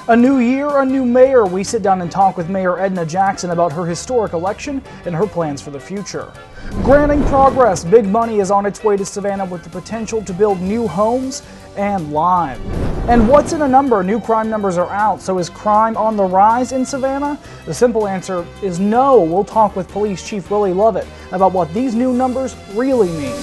A new year, a new mayor. We sit down and talk with Mayor Edna Jackson about her historic election and her plans for the future. Granting progress. Big money is on its way to Savannah with the potential to build new homes and Lime. And what's in a number? New crime numbers are out. So is crime on the rise in Savannah? The simple answer is no. We'll talk with Police Chief Willie Lovett about what these new numbers really mean.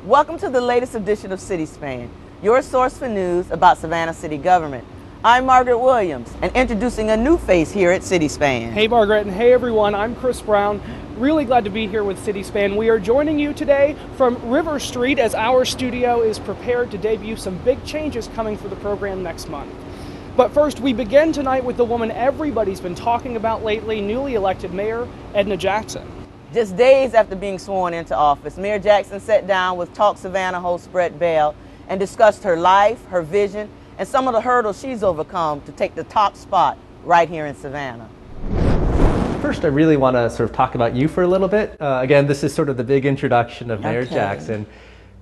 Welcome to the latest edition of City Span, your source for news about Savannah City government. I'm Margaret Williams, and introducing a new face here at City Span. Hey Margaret, and hey everyone, I'm Chris Brown. Really glad to be here with City Span. We are joining you today from River Street as our studio is prepared to debut some big changes coming for the program next month. But first, we begin tonight with the woman everybody's been talking about lately, newly elected Mayor Edna Jackson. Just days after being sworn into office, Mayor Jackson sat down with Talk Savannah host Brett Bell and discussed her life, her vision, and some of the hurdles she's overcome to take the top spot right here in Savannah. First, I really want to sort of talk about you for a little bit. Again, this is sort of the big introduction of Mayor Jackson.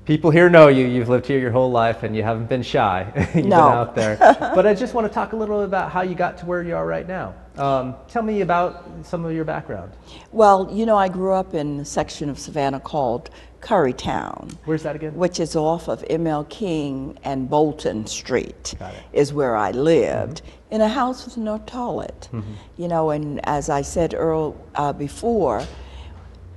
People here know you. You've lived here your whole life and you haven't been shy. You've been out there. But I just want to talk a little bit about how you got to where you are right now. Tell me about some of your background. Well, you know, I grew up in a section of Savannah called Currytown. Where's that again? Which is off of M.L. King and Bolton Street. Got it. Is where I lived, in a house with no toilet. You know, and as I said before,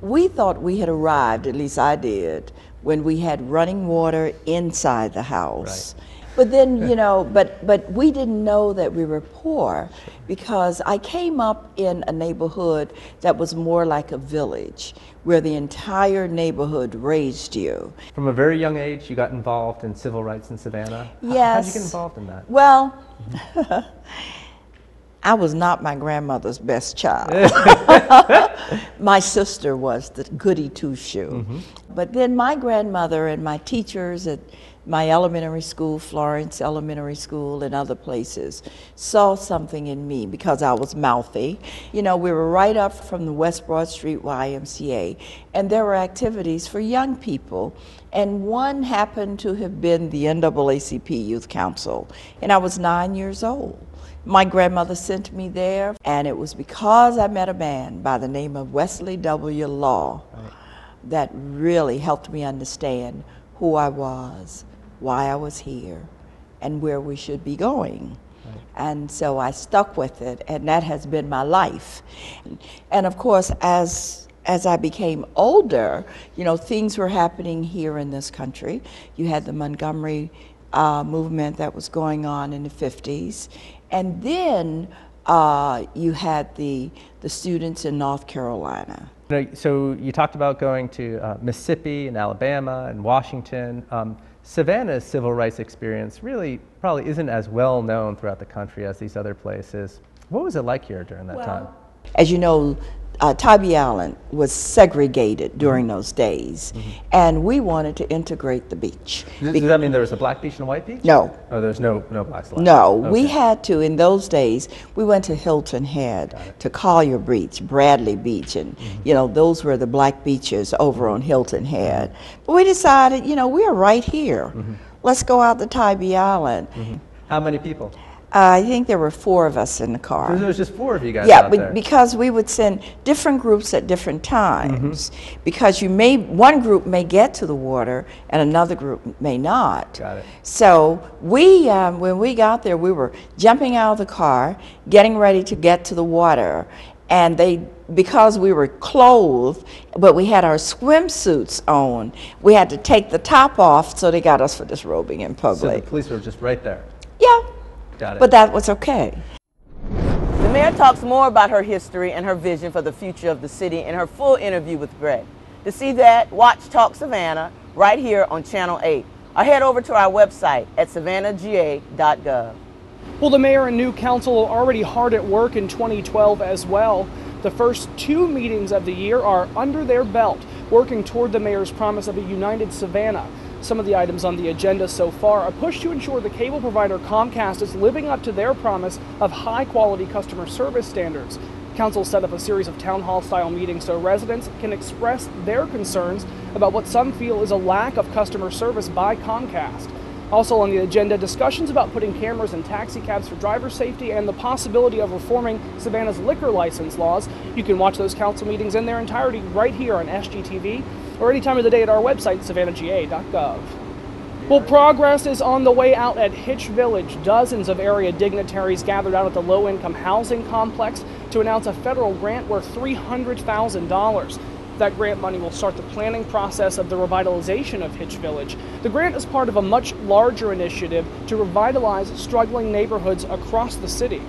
we thought we had arrived, at least I did, when we had running water inside the house. Right. But then, you know, but we didn't know that we were poor because I came up in a neighborhood that was more like a village where the entire neighborhood raised you. From a very young age, you got involved in civil rights in Savannah. Yes. How did you get involved in that? Well, I was not my grandmother's best child. My sister was the goody two-shoe. But then my grandmother and my teachers at my elementary school, Florence Elementary School, and other places, saw something in me because I was mouthy. You know, we were right up from the West Broad Street YMCA, and there were activities for young people. And one happened to have been the NAACP Youth Council, and I was 9 years old. My grandmother sent me there, and it was because I met a man by the name of Wesley W. Law that really helped me understand who I was, why I was here, and where we should be going. And so I stuck with it, and that has been my life. And of course, as I became older, you know, things were happening here in this country. You had the Montgomery movement that was going on in the 50s. And then you had the students in North Carolina. So you talked about going to Mississippi and Alabama and Washington. Savannah's civil rights experience really probably isn't as well known throughout the country as these other places. What was it like here during that time? As you know, Tybee Island was segregated during those days, and we wanted to integrate the beach. Does that mean there was a black beach and a white beach? No. Oh, there's no blacks left? No, okay. We had to, in those days, we went to Hilton Head, to Collier Beach, Bradley Beach, and you know, those were the black beaches over on Hilton Head. But we decided, you know, we're right here. Let's go out to Tybee Island. How many people? I think there were 4 of us in the car. So there was just 4 of you guys out there? Yeah, because we would send different groups at different times. Because one group may get to the water and another group may not. Got it. So we, when we got there, we were jumping out of the car, getting ready to get to the water. And because we were clothed, but we had our swimsuits on, we had to take the top off, so they got us for disrobing in public. So the police were just right there? Yeah. Got it. But that was okay. The mayor talks more about her history and her vision for the future of the city in her full interview with Brett. To see that, watch Talk Savannah right here on Channel 8, or head over to our website at savannahga.gov. Well, the mayor and new council are already hard at work in 2012 as well. The first 2 meetings of the year are under their belt, working toward the mayor's promise of a united Savannah. Some of the items on the agenda so far: a push to ensure the cable provider Comcast is living up to their promise of high-quality customer service standards, Council set up a series of town hall style meetings so residents can express their concerns about what some feel is a lack of customer service by Comcast. Also on the agenda, discussions about putting cameras in taxi cabs for driver safety and the possibility of reforming Savannah's liquor license laws. You can watch those council meetings in their entirety right here on SGTV or any time of the day at our website, savannahga.gov. Well, progress is on the way out at Hitch Village. Dozens of area dignitaries gathered out at the low-income housing complex to announce a federal grant worth $300,000. That grant money will start the planning process of the revitalization of Hitch Village. The grant is part of a much larger initiative to revitalize struggling neighborhoods across the city.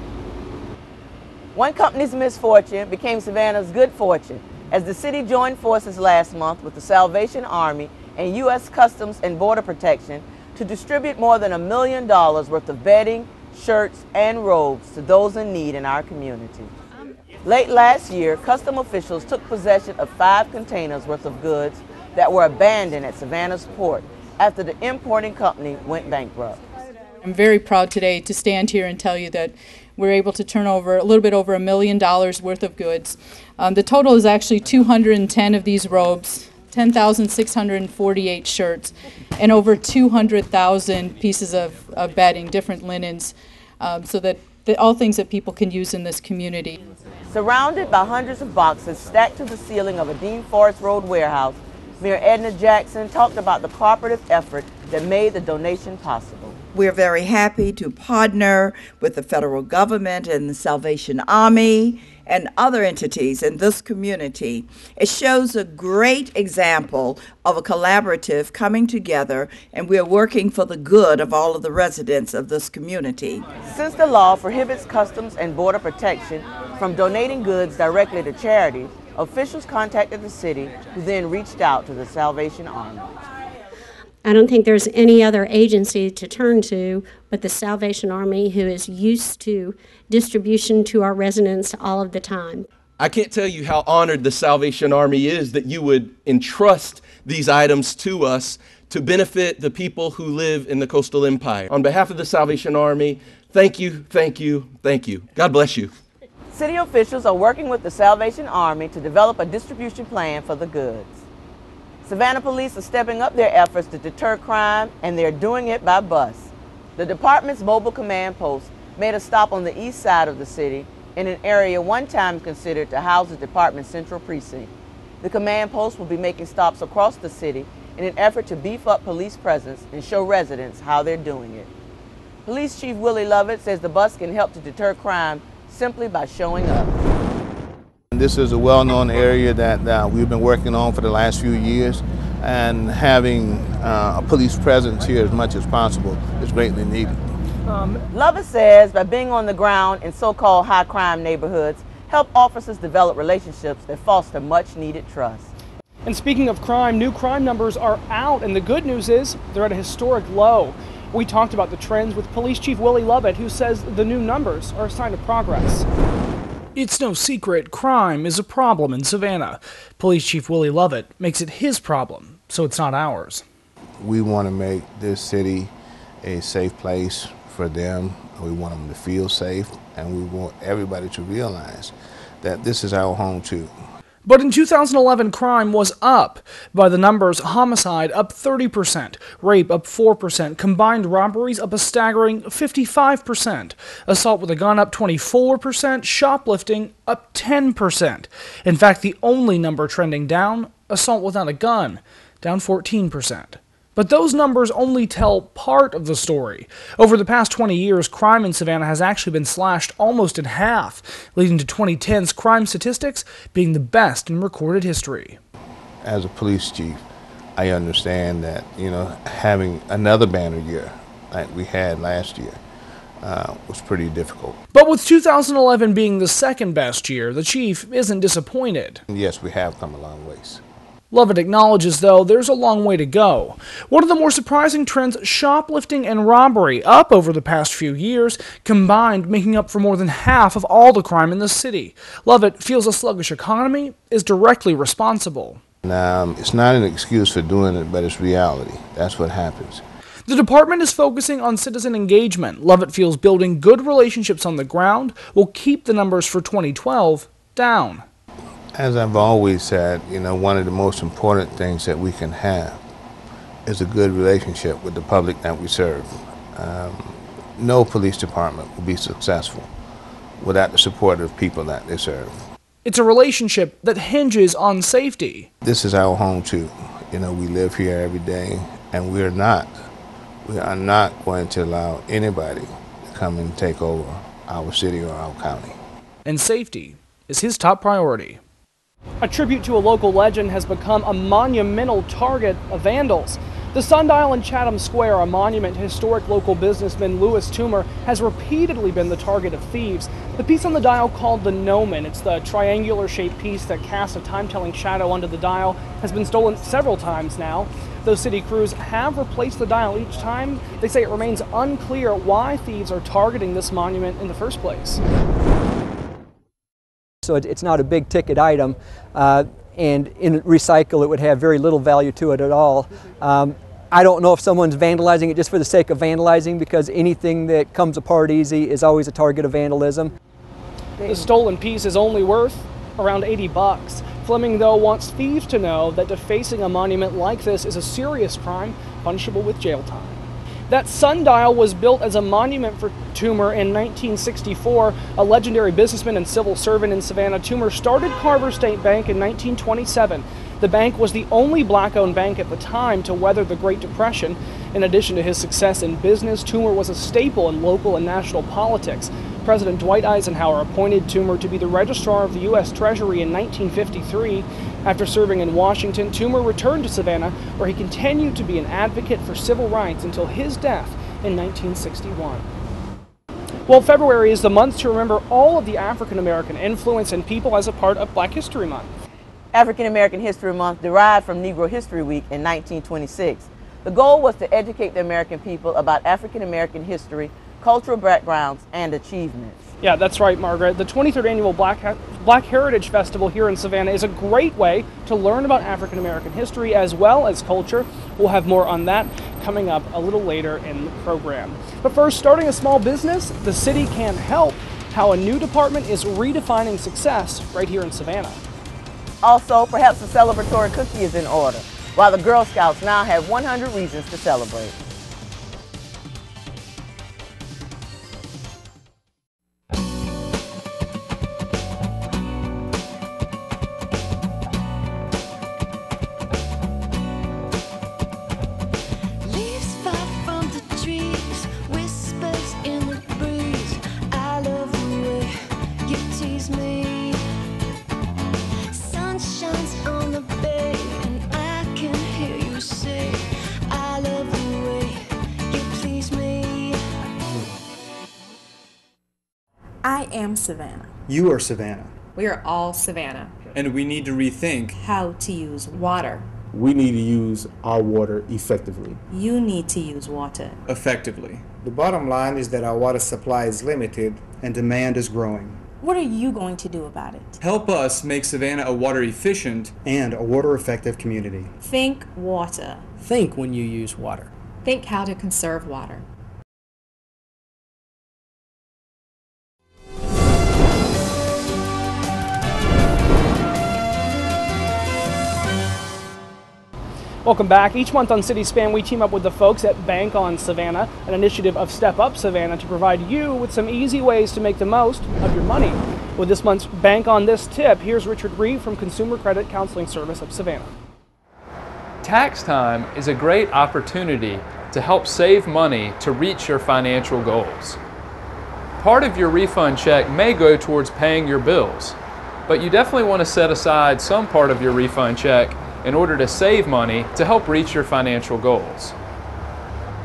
One company's misfortune became Savannah's good fortune as the city joined forces last month with the Salvation Army and U.S. Customs and Border Protection to distribute more than $1 million worth of bedding, shirts, and robes to those in need in our community. Late last year, custom officials took possession of 5 containers worth of goods that were abandoned at Savannah's port after the importing company went bankrupt. I'm very proud today to stand here and tell you that we're able to turn over a little bit over $1 million worth of goods. The total is actually 210 of these robes, 10,648 shirts, and over 200,000 pieces of bedding, different linens, so that all things that people can use in this community. Surrounded by hundreds of boxes stacked to the ceiling of a Dean Forest Road warehouse, Mayor Edna Jackson talked about the cooperative effort that made the donation possible. We're very happy to partner with the federal government and the Salvation Army and other entities in this community. It shows a great example of a collaborative coming together, and we're working for the good of all of the residents of this community. Since the law prohibits Customs and Border Protection from donating goods directly to charities, officials contacted the city, who then reached out to the Salvation Army. I don't think there's any other agency to turn to but the Salvation Army, who is used to distribution to our residents all of the time. I can't tell you how honored the Salvation Army is that you would entrust these items to us to benefit the people who live in the Coastal Empire. On behalf of the Salvation Army, thank you, thank you, thank you. God bless you. City officials are working with the Salvation Army to develop a distribution plan for the goods. Savannah police are stepping up their efforts to deter crime, and they're doing it by bus. The department's mobile command post made a stop on the east side of the city in an area one time considered to house the department's central precinct. The command post will be making stops across the city in an effort to beef up police presence and show residents how they're doing it. Police Chief Willie Lovett says the bus can help to deter crime simply by showing up. This is a well-known area that we've been working on for the last few years, and having a police presence here as much as possible is greatly needed. Lovett says by being on the ground in so-called high-crime neighborhoods, help officers develop relationships that foster much-needed trust. And speaking of crime, new crime numbers are out, and the good news is they're at a historic low. We talked about the trends with Police Chief Willie Lovett, who says the new numbers are a sign of progress. It's no secret crime is a problem in Savannah. Police Chief Willie Lovett makes it his problem, so it's not ours. We want to make this city a safe place for them. We want them to feel safe, and we want everybody to realize that this is our home too. But in 2011, crime was up. By the numbers, homicide up 30%, rape up 4%, combined robberies up a staggering 55%, assault with a gun up 24%, shoplifting up 10%. In fact, the only number trending down, assault without a gun, down 14%. But those numbers only tell part of the story. Over the past 20 years, crime in Savannah has actually been slashed almost in half, leading to 2010's crime statistics being the best in recorded history. As a police chief, I understand that, having another banner year like we had last year was pretty difficult. But with 2011 being the second best year, the chief isn't disappointed. Yes, we have come a long ways. Lovett acknowledges, though, there's a long way to go. One of the more surprising trends, shoplifting and robbery, up over the past few years, combined making up for more than half of all the crime in the city. Lovett feels a sluggish economy is directly responsible. It's not an excuse for doing it, but it's reality. That's what happens. The department is focusing on citizen engagement. Lovett feels building good relationships on the ground will keep the numbers for 2012 down. As I've always said, one of the most important things that we can have is a good relationship with the public that we serve. No police department will be successful without the support of people that they serve. It's a relationship that hinges on safety. This is our home too. We live here every day, and we are not going to allow anybody to come and take over our city or our county. And safety is his top priority. A tribute to a local legend has become a monumental target of vandals. The sundial in Chatham Square, a monument to historic local businessman Louis Toomer, has repeatedly been the target of thieves. The piece on the dial, called the gnomon, it's the triangular-shaped piece that casts a time-telling shadow onto the dial, has been stolen several times now. Though city crews have replaced the dial each time, they say it remains unclear why thieves are targeting this monument in the first place. So it's not a big ticket item, and in recycle it would have very little value to it at all. I don't know if someone's vandalizing it just for the sake of vandalizing, because anything that comes apart easy is always a target of vandalism. The stolen piece is only worth around $80. Fleming, though, wants thieves to know that defacing a monument like this is a serious crime, punishable with jail time. That sundial was built as a monument for Toomer in 1964. A legendary businessman and civil servant in Savannah, Toomer started Carver State Bank in 1927. The bank was the only black-owned bank at the time to weather the Great Depression. In addition to his success in business, Toomer was a staple in local and national politics. President Dwight Eisenhower appointed Toomer to be the Registrar of the U.S. Treasury in 1953. After serving in Washington, Toomer returned to Savannah, where he continued to be an advocate for civil rights until his death in 1961. Well, February is the month to remember all of the African American influence and people as a part of Black History Month. African American History Month derived from Negro History Week in 1926. The goal was to educate the American people about African American history, cultural backgrounds, and achievements. Yeah, that's right, Margaret. The 23rd Annual Black Heritage Festival here in Savannah is a great way to learn about African American history as well as culture. We'll have more on that coming up a little later in the program. But first, starting a small business, the city can't help. How a new department is redefining success right here in Savannah. Also, perhaps a celebratory cookie is in order, while the Girl Scouts now have 100 reasons to celebrate. I am Savannah. You are Savannah. We are all Savannah. And we need to rethink how to use water. We need to use our water effectively. You need to use water effectively. The bottom line is that our water supply is limited and demand is growing. What are you going to do about it? Help us make Savannah a water efficient and a water effective community. Think water. Think when you use water. Think how to conserve water. Welcome back. Each month on City Span, we team up with the folks at Bank on Savannah, an initiative of Step Up Savannah to provide you with some easy ways to make the most of your money. With this month's Bank on This tip, here's Richard Reeve from Consumer Credit Counseling Service of Savannah. Tax time is a great opportunity to help save money to reach your financial goals. Part of your refund check may go towards paying your bills, but you definitely want to set aside some part of your refund check in order to save money to help reach your financial goals.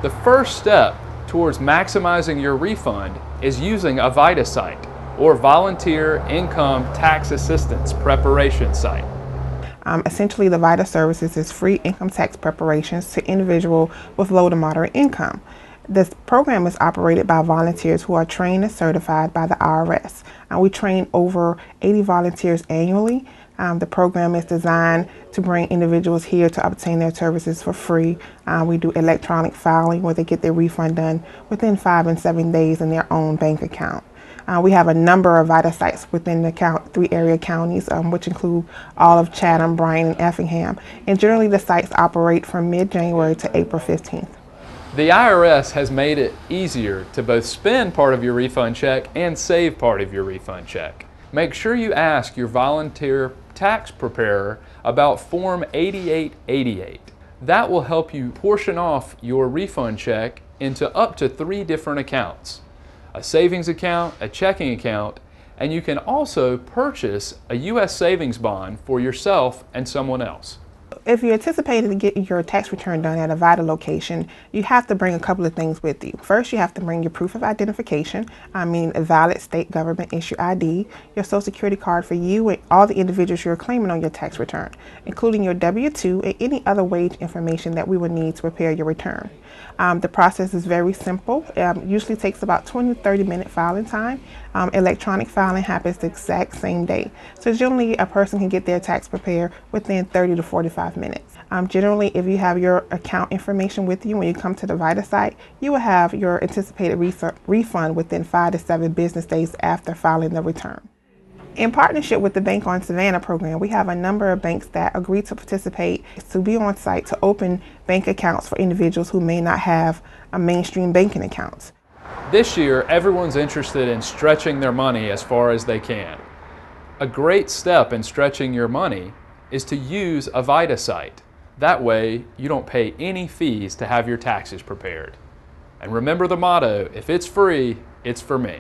The first step towards maximizing your refund is using a VITA site, or Volunteer Income Tax Assistance Preparation Site. Essentially, the VITA services is free income tax preparations to individuals with low to moderate income. This program is operated by volunteers who are trained and certified by the IRS. We train over 80 volunteers annually. The program is designed to bring individuals here to obtain their services for free. We do electronic filing where they get their refund done within 5 and 7 days in their own bank account. We have a number of VITA sites within the 3 area counties, which include all of Chatham, Bryan, and Effingham. And generally the sites operate from mid-January to April 15th. The IRS has made it easier to both spend part of your refund check and save part of your refund check. Make sure you ask your volunteer tax preparer about Form 8888. That will help you portion off your refund check into up to 3 different accounts: a savings account, a checking account, and you can also purchase a U.S. savings bond for yourself and someone else. If you're anticipating to get your tax return done at a VITA location, you have to bring a couple of things with you. First, you have to bring your proof of identification, a valid state government issue ID, your social security card for you and all the individuals you're claiming on your tax return, including your W-2 and any other wage information that we would need to prepare your return. The process is very simple. Usually takes about 20 to 30 minute filing time. Electronic filing happens the exact same day. So generally a person can get their tax prepared within 30 to 45 minutes. Generally, if you have your account information with you when you come to the VITA site, you will have your anticipated refund within 5 to 7 business days after filing the return. In partnership with the Bank on Savannah program, we have a number of banks that agree to participate to be on site to open bank accounts for individuals who may not have a mainstream banking accounts. This year, everyone's interested in stretching their money as far as they can. A great step in stretching your money is to use a VITA site. That way, you don't pay any fees to have your taxes prepared. And remember the motto, if it's free, it's for me.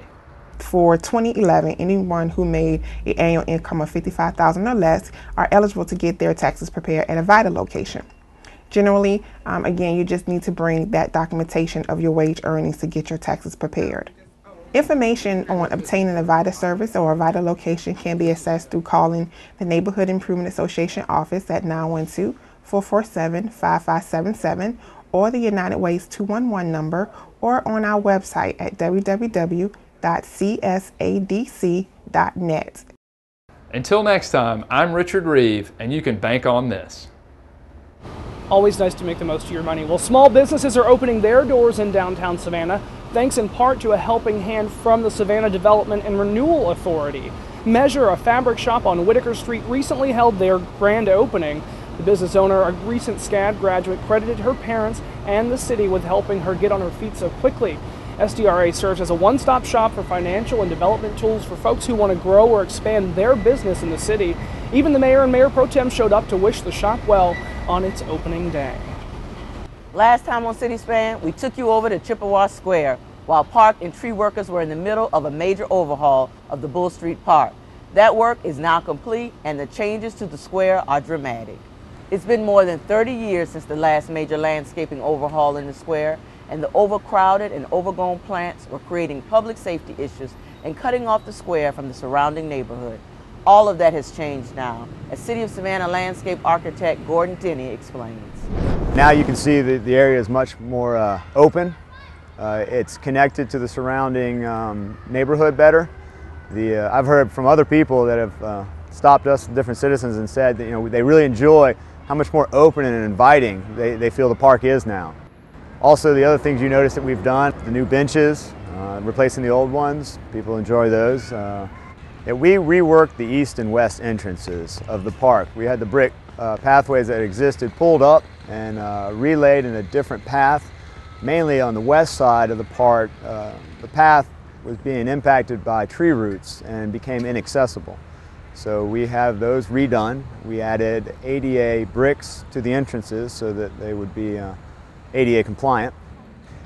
For 2011, anyone who made an annual income of $55,000 or less are eligible to get their taxes prepared at a VITA location. Generally, again, you just need to bring that documentation of your wage earnings to get your taxes prepared. Information on obtaining a VITA service or a VITA location can be accessed through calling the Neighborhood Improvement Association office at 912-447-5577 or the United Way's 211 number, or on our website at www.csadc.net. Until next time, I'm Richard Reeve, and you can bank on this. Always nice to make the most of your money. Well, small businesses are opening their doors in downtown Savannah, thanks in part to a helping hand from the Savannah Development and Renewal Authority. Measure, a fabric shop on Whitaker Street, recently held their grand opening. The business owner, a recent SCAD graduate, credited her parents and the city with helping her get on her feet so quickly. SDRA serves as a one-stop shop for financial and development tools for folks who want to grow or expand their business in the city. Even the mayor and mayor pro tem showed up to wish the shop well on its opening day. Last time on City Span, we took you over to Chippewas Square while park and tree workers were in the middle of a major overhaul of the Bull Street Park. That work is now complete and the changes to the square are dramatic. It's been more than 30 years since the last major landscaping overhaul in the square, and the overcrowded and overgrown plants were creating public safety issues and cutting off the square from the surrounding neighborhood. All of that has changed now, as City of Savannah landscape architect Gordon Denny explains. Now you can see that the area is much more open. It's connected to the surrounding neighborhood better. I've heard from other people that have stopped us, different citizens, and said that they really enjoy how much more open and inviting they feel the park is now. Also, the other things you notice that we've done, the new benches, replacing the old ones, people enjoy those. We reworked the east and west entrances of the park. We had the brick pathways that existed pulled up and relayed in a different path. Mainly on the west side of the park, the path was being impacted by tree roots and became inaccessible. So we have those redone. We added ADA bricks to the entrances so that they would be ADA compliant.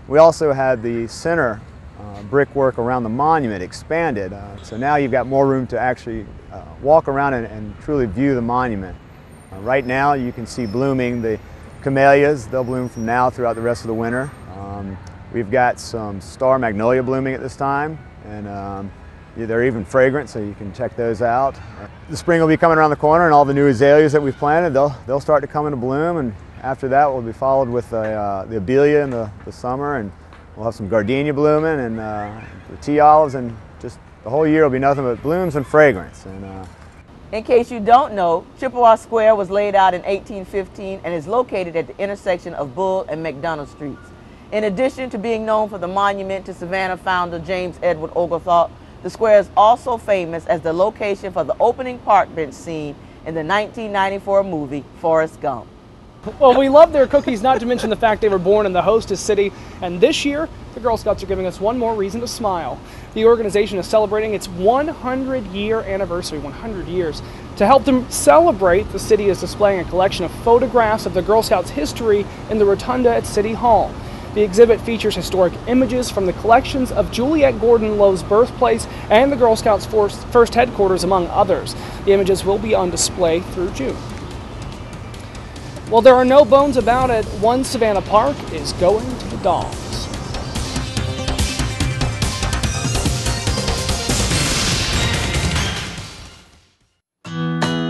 We also had the center brickwork around the monument expanded, so now you've got more room to actually walk around and truly view the monument. Right now you can see blooming the camellias. They'll bloom from now throughout the rest of the winter. We've got some star magnolia blooming at this time, and they're even fragrant, so you can check those out. The spring will be coming around the corner, and all the new azaleas that we've planted, they'll start to come into bloom, and after that we'll be followed with the abelia in the summer, and we'll have some gardenia blooming, and the tea olives, and just the whole year will be nothing but blooms and fragrance. In case you don't know, Chippewas Square was laid out in 1815 and is located at the intersection of Bull and McDonough Streets. In addition to being known for the monument to Savannah founder James Edward Oglethorpe, The square is also famous as the location for the opening park bench scene in the 1994 movie Forrest Gump. Well, we love their cookies, not to mention the fact they were born in the hostess city. And this year, the Girl Scouts are giving us one more reason to smile. The organization is celebrating its 100-year anniversary, 100 years. To help them celebrate, the city is displaying a collection of photographs of the Girl Scouts' history in the rotunda at City Hall. The exhibit features historic images from the collections of Juliette Gordon Lowe's birthplace and the Girl Scouts' first headquarters, among others. The images will be on display through June. Well, there are no bones about it. One Savannah Park is going to the dogs.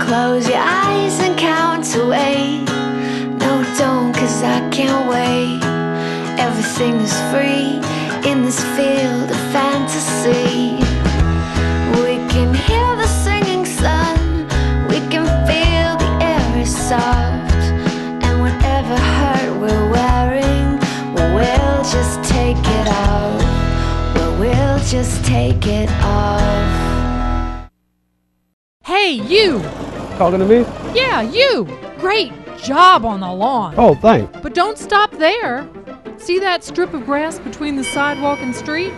Close your eyes and count away. No, don't, 'cause I can't wait. Everything is free in this field of fantasy. We can hear the singing sun. We can feel the air is soft. And whatever hurt we're wearing, well, we'll just take it off. Well, we'll just take it off. Hey, you! Talking to me? Yeah, you! Great job on the lawn. Oh, thanks. But don't stop there. See that strip of grass between the sidewalk and street?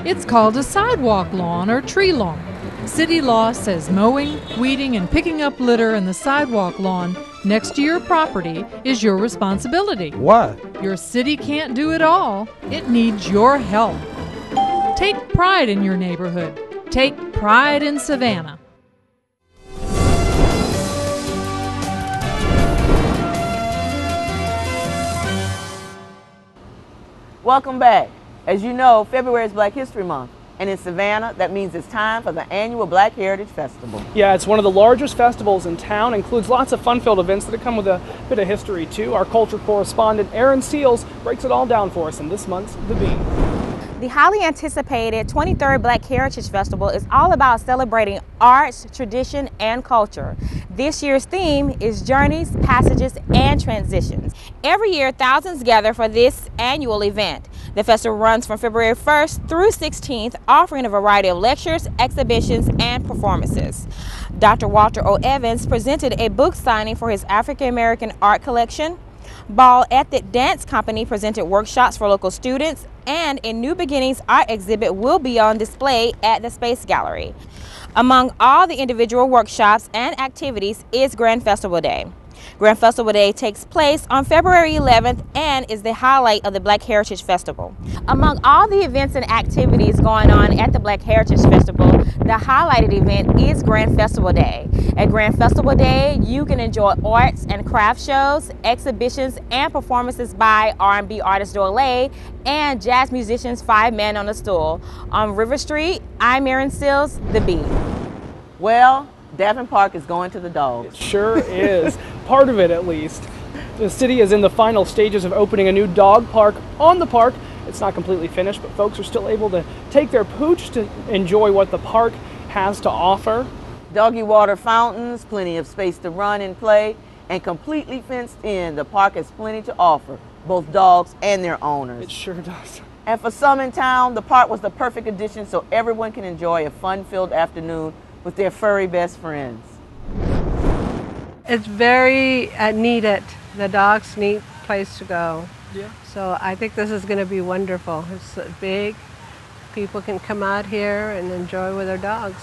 It's called a sidewalk lawn or tree lawn. City law says mowing, weeding, and picking up litter in the sidewalk lawn next to your property is your responsibility. Why? Your city can't do it all. It needs your help. Take pride in your neighborhood. Take pride in Savannah. Welcome back. As you know, February is Black History Month, and in Savannah, that means it's time for the annual Black Heritage Festival. Yeah, it's one of the largest festivals in town, includes lots of fun-filled events that come with a bit of history too. Our culture correspondent, Aaron Seals, breaks it all down for us in this month's The Beat. The highly anticipated 23rd Black Heritage Festival is all about celebrating arts, tradition, and culture. This year's theme is Journeys, Passages, and Transitions. Every year, thousands gather for this annual event. The festival runs from February 1st through 16th, offering a variety of lectures, exhibitions, and performances. Dr. Walter O. Evans presented a book signing for his African American art collection. Ball Ethnic Dance Company presented workshops for local students, and a New Beginnings art exhibit will be on display at the Space Gallery. Among all the individual workshops and activities is Grand Festival Day. Grand Festival Day takes place on February 11th and is the highlight of the Black Heritage Festival. Among all the events and activities going on at the Black Heritage Festival, the highlighted event is Grand Festival Day. At Grand Festival Day, you can enjoy arts and craft shows, exhibitions, and performances by R&B artist Doyle and jazz musicians Five Men on a Stool. On River Street, I'm Aaron Seals, The Beat. Well, Davin Park is going to the dogs. It sure is. Part of it, at least. The city is in the final stages of opening a new dog park on the park. It's not completely finished, but folks are still able to take their pooch to enjoy what the park has to offer. Doggy water fountains, plenty of space to run and play, and completely fenced in. The park has plenty to offer, both dogs and their owners. It sure does. And for some in town, the park was the perfect addition so everyone can enjoy a fun-filled afternoon with their furry best friends. It's very needed. The dogs need a place to go. Yeah. So I think this is going to be wonderful. It's big. People can come out here and enjoy with their dogs.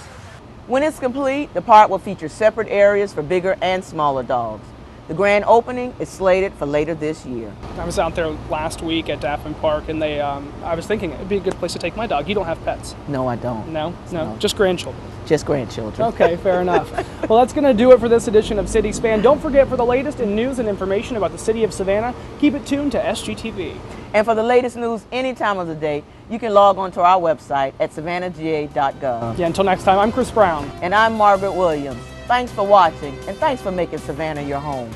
When it's complete, the park will feature separate areas for bigger and smaller dogs. The grand opening is slated for later this year. I was out there last week at Davin Park, and I was thinking it'd be a good place to take my dog. You don't have pets? No, I don't. No, just grandchildren. Just grandchildren. Okay, fair enough. Well, that's going to do it for this edition of City Span. Don't forget, for the latest in news and information about the city of Savannah, keep it tuned to SGTV. And for the latest news any time of the day, you can log on to our website at savannahga.gov. Yeah, until next time, I'm Chris Brown. And I'm Margaret Williams. Thanks for watching, and thanks for making Savannah your home.